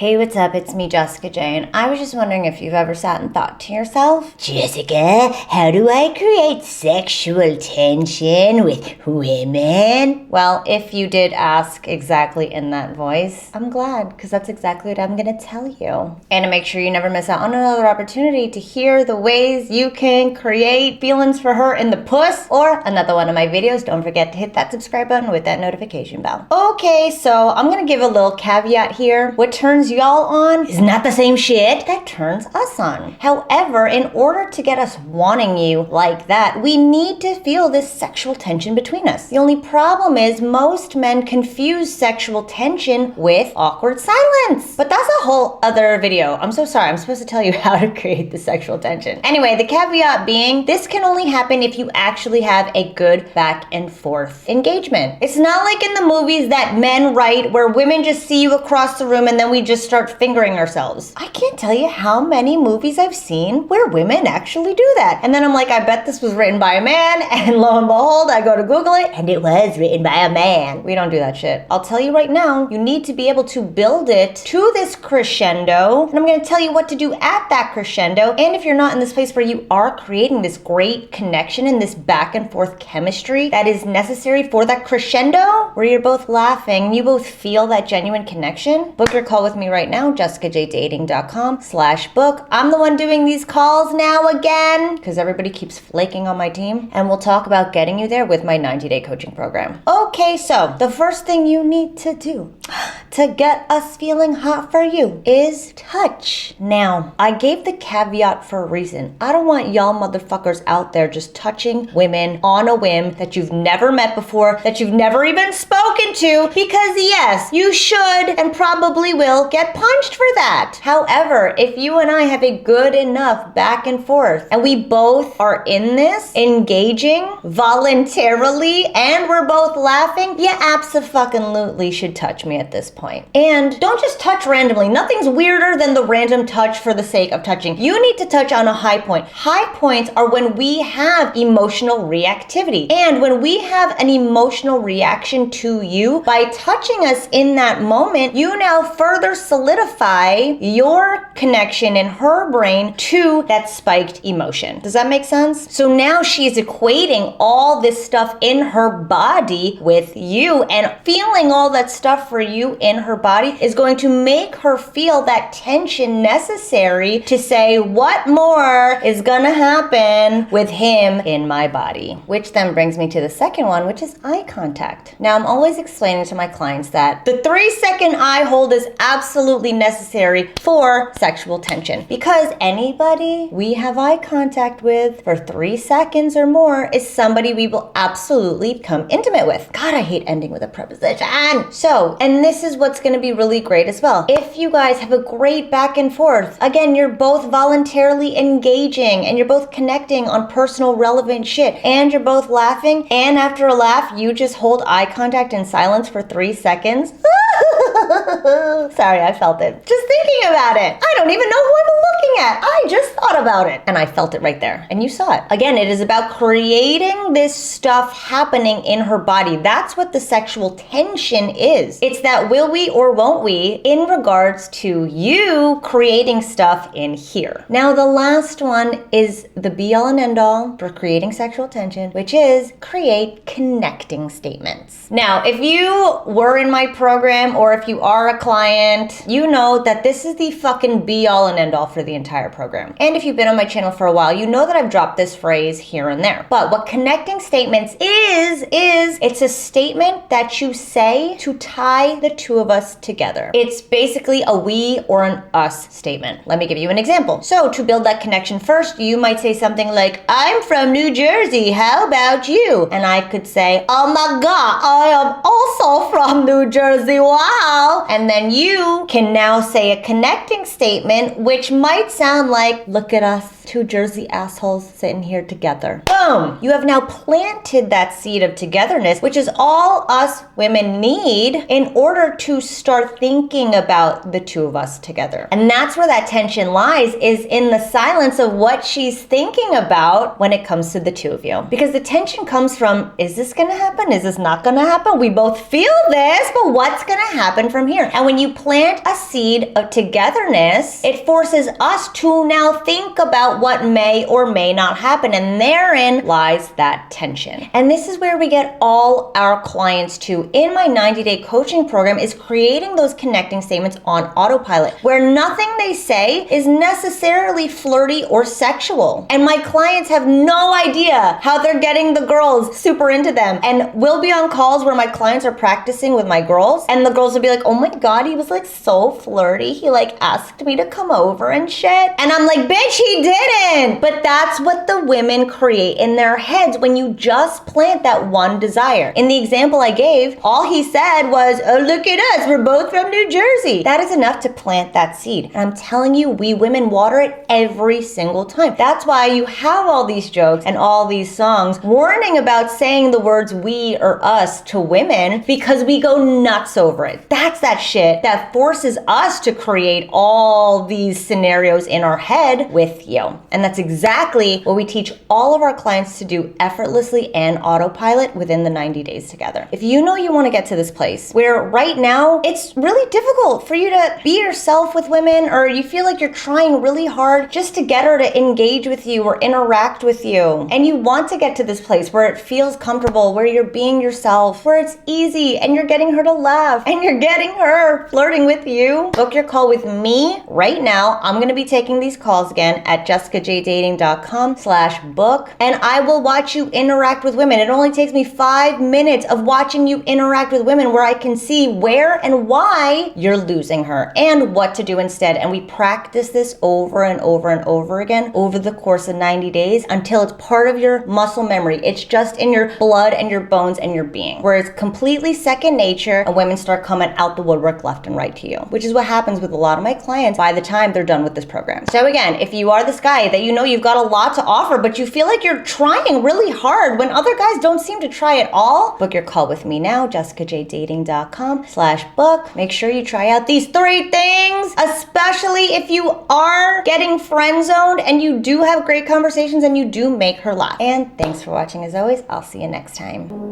Hey, what's up? It's me, Jessica J, and I was just wondering if you've ever sat and thought to yourself, Jessica, how do I create sexual tension with women? well, if you did ask exactly in that voice, I'm glad, because that's exactly what I'm going to tell you. And to make sure you never miss out on another opportunity to hear the ways you can create feelings for her in the puss, or another one of my videos, don't forget to hit that subscribe button with that notification bell. Okay, so I'm going to give a little caveat here. What turns y'all on Is not the same shit that turns us on. However, in order to get us wanting you like that, we need to feel this sexual tension between us. The only problem is most men confuse sexual tension with awkward silence. But that's a whole other video. I'm so sorry. I'm supposed to tell you how to create the sexual tension. Anyway, the caveat being, this can only happen if you actually have a good back and forth engagement. It's not like in the movies that men write where women just see you across the room and then we just start fingering ourselves. I can't tell you how many movies I've seen where women actually do that. And then I'm like, I bet this was written by a man, and lo and behold, I go to Google it, and it was written by a man. We don't do that shit. I'll tell you right now, you need to be able to build it to this crescendo, and I'm gonna tell you what to do at that crescendo. And if you're not in this place where you are creating this great connection and this back and forth chemistry that is necessary for that crescendo, where you're both laughing, you both feel that genuine connection, book your call with me right now, jessicajdating.com/book. I'm the one doing these calls now again, because everybody keeps flaking on my team, and we'll talk about getting you there with my 90-day coaching program. Okay, so the first thing you need to do to get us feeling hot for you is touch. Now, I gave the caveat for a reason. I don't want y'all motherfuckers out there just touching women on a whim that you've never met before, that you've never even spoken to, because yes, you should and probably will get punched for that. However, if you and I have a good enough back and forth, and we both are in this, engaging voluntarily, and we're both laughing, you abso-fucking-lutely should touch me at this point. And don't just touch randomly. Nothing's weirder than the random touch for the sake of touching. You need to touch on a high point. High points are when we have emotional reactivity. And when we have an emotional reaction to you, by touching us in that moment, you now further solidify your connection in her brain to that spiked emotion. Does that make sense? So now she is equating all this stuff in her body with you, and feeling all that stuff for you in her body is going to make her feel that tension necessary to say, what more is gonna happen with him in my body? Which then brings me to the second one, which is eye contact. Now, I'm always explaining to my clients that the 3-second eye hold is absolutely necessary for sexual tension, because anybody we have eye contact with for 3 seconds or more is somebody we will absolutely become intimate with. God, I hate ending with a preposition. So, and this is what's going to be really great as well. If you guys have a great back and forth, again, you're both voluntarily engaging and you're both connecting on personal relevant shit, and you're both laughing, and after a laugh, you just hold eye contact in silence for 3 seconds. Sorry, I felt it. Just thinking about it. I don't even know who I'm looking at. I just thought about it. And I felt it right there. And you saw it. Again, it is about creating this stuff happening in her body. That's what the sexual tension is. It's that will we or won't we in regards to you creating stuff in here. Now, the last one is the be-all and end-all for creating sexual tension, which is create connecting statements. Now, if you were in my program, or if you are a client, you know that this is the fucking be-all and end-all for the entire program. And if you've been on my channel for a while, you know that I've dropped this phrase here and there. But what connecting statements is it's a statement that you say to tie the two of us together. It's basically a we or an us statement. Let me give you an example. So to build that connection first, you might say something like, I'm from New Jersey, how about you? And I could say, oh my God, I am also from New Jersey, wow. And then you can now say a connecting statement, which might sound like, look at us, two Jersey assholes sitting here together. Boom! You have now planted that seed of togetherness, which is all us women need in order to start thinking about the two of us together. And that's where that tension lies, is in the silence of what she's thinking about when it comes to the two of you. Because the tension comes from, is this gonna happen? Is this not gonna happen? We both feel this, but what's gonna happen from here? And when you plant a seed of togetherness, it forces us to now think about what may or may not happen. And therein lies that tension. And this is where we get all our clients to in my 90-day coaching program, is creating those connecting statements on autopilot, where nothing they say is necessarily flirty or sexual. And my clients have no idea how they're getting the girls super into them. And we'll be on calls where my clients are practicing with my girls, and the girls will be like, oh my God, he was like so flirty. He like asked me to come over and shit. And I'm like, bitch, he didn't. But that's what the women create in their heads when you just plant that one desire. In the example I gave, all he said was, oh, look at us, we're both from New Jersey. That is enough to plant that seed. And I'm telling you, we women water it every single time. That's why you have all these jokes and all these songs warning about saying the words we or us to women, because we go nuts over it. That's that shit that forces us to create all these scenarios in our head with you. And that's exactly what we teach all of our clients to do effortlessly and autopilot within the 90 days together. If you know you want to get to this place where right now it's really difficult for you to be yourself with women, or you feel like you're trying really hard just to get her to engage with you or interact with you, and you want to get to this place where it feels comfortable, where you're being yourself, where it's easy and you're getting her to laugh and you're getting her flirting with you, book your call with me right now. I'm going to be taking these calls again at jessicajdating.com/book, and I will watch you interact with women. It only takes me 5 minutes of watching you interact with women, where I can see where and why you're losing her and what to do instead. And we practice this over and over and over again over the course of 90 days until it's part of your muscle memory. It's just in your blood and your bones and your being, where it's completely second nature, and women start coming out the woodwork left and right to you, which is what happens with a lot of my clients by the time they're done with this program. So again, if you are this guy that you know you've got a lot to offer, but you feel like you're trying really hard when other guys don't seem to try at all, book your call with me now, jessicajdating.com/book. Make sure you try out these 3 things, especially if you are getting friend zoned and you do have great conversations and you do make her laugh. And thanks for watching as always. I'll see you next time.